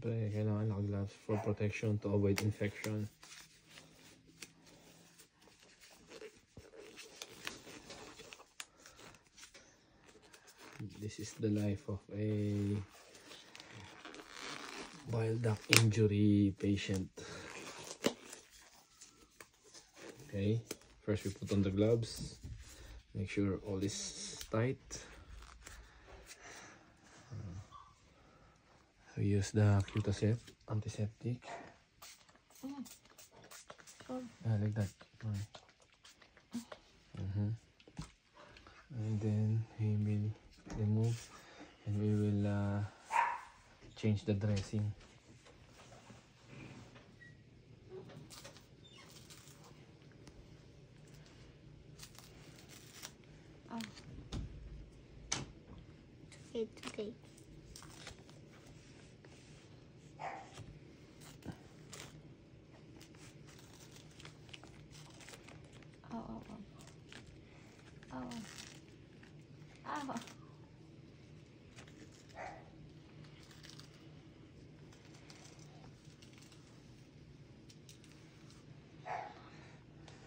Siyempre, kailangan naka-gloves for protection to avoid infection. This is the life of a bile duct injury patient. Okay, first we put on the gloves, make sure all is tight. We use the Q-Tip antiseptic. Like that. And then we will remove and we will change the dressing. It's okay.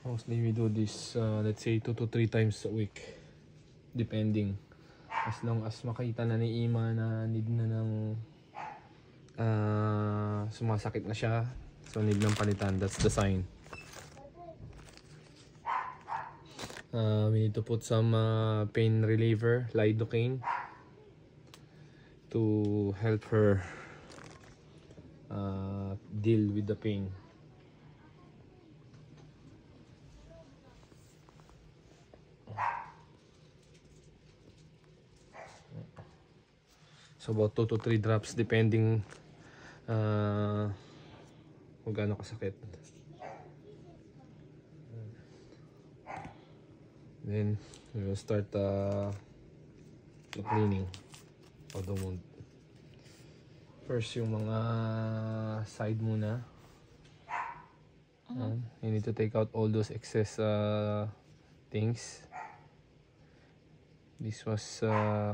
Mostly we do this, let's say 2 to 3 times a week, depending. As long as makita na ni Ima na need na ng sumasakit na siya, so need ng palitan, that's the sign. We need to put some pain reliever, lidocaine, to help her deal with the pain. So about 2 to 3 drops depending kung gaano kasakit. Then we will start the cleaning of the wound. First yung mga side muna. You need to take out all those excess things. This was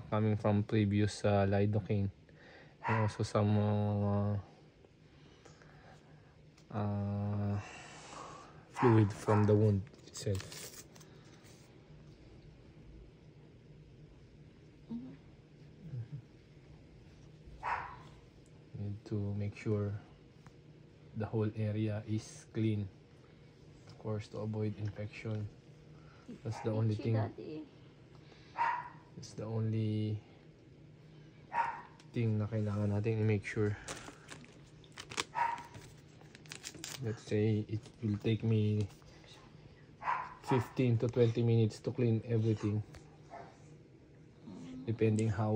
coming from previous lidocaine, and also some fluid from the wound itself. Need to make sure the whole area is clean, of course, to avoid infection. That's the only thing. It's the only thing na kailangan natin i-make sure. Let's say it will take me 15 to 20 minutes to clean everything, depending how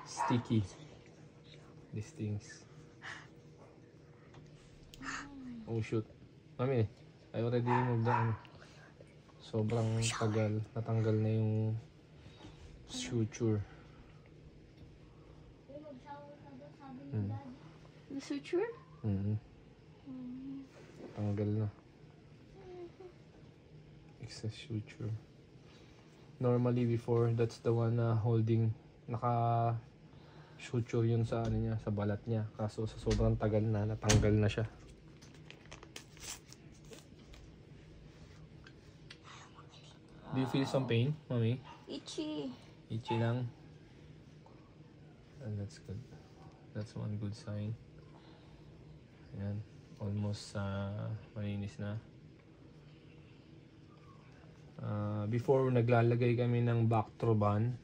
sticky these things. Oh shoot, mami, I already removed that. Sobrang tagal, natanggal na yung suture. The suture? Tanggal na. Excess suture. Normally before, that's the one holding, naka suture yun sa ano niya, sa balat niya. Kaso sa sobrang tagal na, natanggal na siya. Do you feel some pain, mommy? Itchy. Itchy lang. And that's good. That's one good sign. Ayan. Almost malinis na. Before, naglalagay kami ng Bactroban.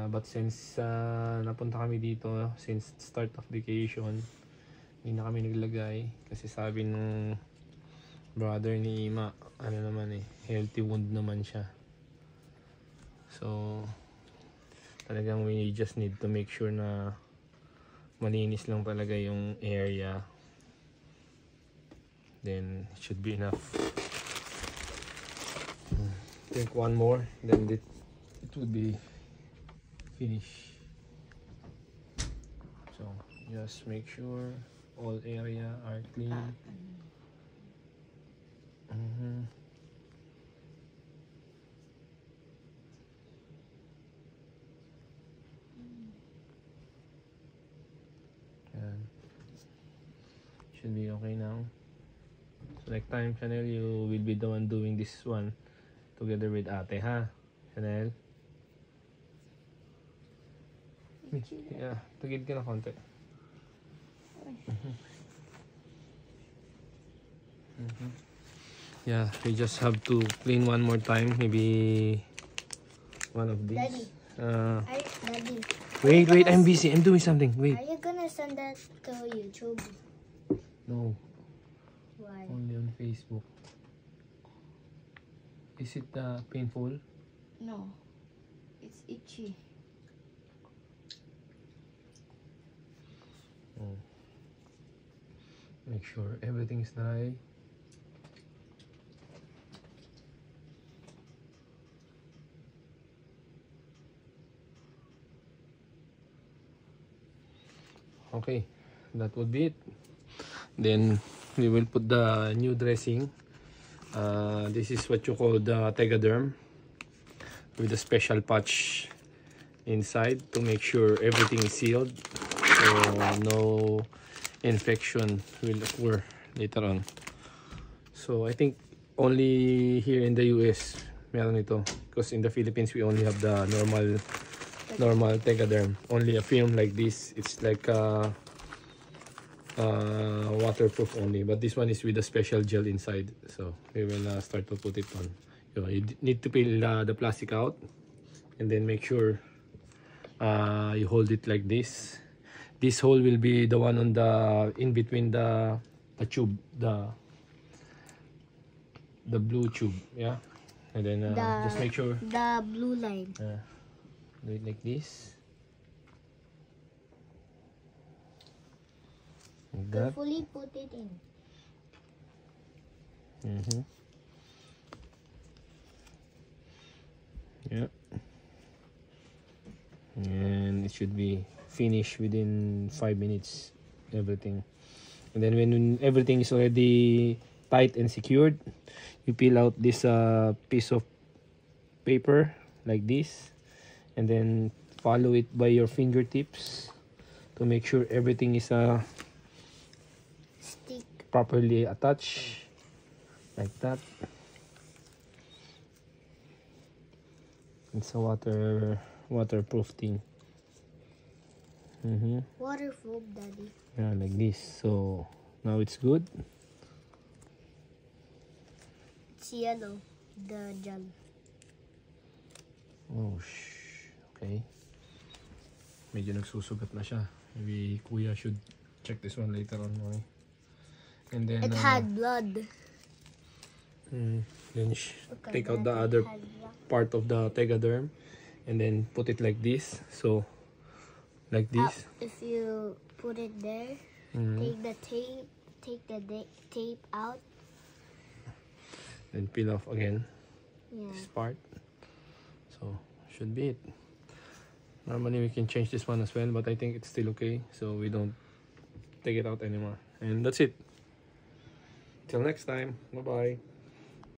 But since napunta kami dito, since start of vacation, hindi na kami naglagay. Kasi sabi ng brother ni Ima, ano naman healthy wound naman siya. So talagang we just need to make sure na malinis lang talaga yung area, then it should be enough. I think one more, then it would be finished. So just make sure all area are clean. Should be okay now. So next time, Chanel, you will be the one doing this one together with ate, ha? Chanel? Yeah, tagid ka na konti. Yeah, we just have to clean one more time. Maybe one of these. Daddy. Daddy. Wait, I'm busy. I'm doing something. Wait. Are you gonna send that to YouTube? No, Why? only on Facebook. Is it painful? No. It's itchy. Make sure everything is dry. Okay, that would be it. Then we will put the new dressing. This is what you call the Tegaderm with a special patch inside to make sure everything is sealed, so no infection will occur later on. So I think only here in the US meron ito, because in the Philippines we only have the normal Tegaderm, only a film like this. It's like waterproof only, but this one is with a special gel inside. So we will start to put it on. You need to peel the plastic out, and then make sure you hold it like this. This hole will be the one on the in between the tube, the blue tube, yeah. And then just make sure The blue line. do it like this, like that. Carefully put it in. Yeah, and it should be finished within 5 minutes, everything. And then when everything is already tight and secured, you peel out this piece of paper like this, and then follow it by your fingertips to make sure everything is Stick. properly attached, like that. It's a waterproof thing. Waterproof, Daddy. Yeah, like this. So now it's good. It's yellow. The gel. Oh, okay. Medyo nagsusugat na siya. Maybe Kuya should check this one later on, okay? And then It had blood. then Okay, take out the Daddy, other it had blood. part of the Tegaderm, and then put it like this. So like this. If you put it there, take the tape out. Then peel off again Yeah. this part. So should be it. Normally we can change this one as well, but I think it's still okay, so we don't take it out anymore. And that's it. Till next time. Bye bye.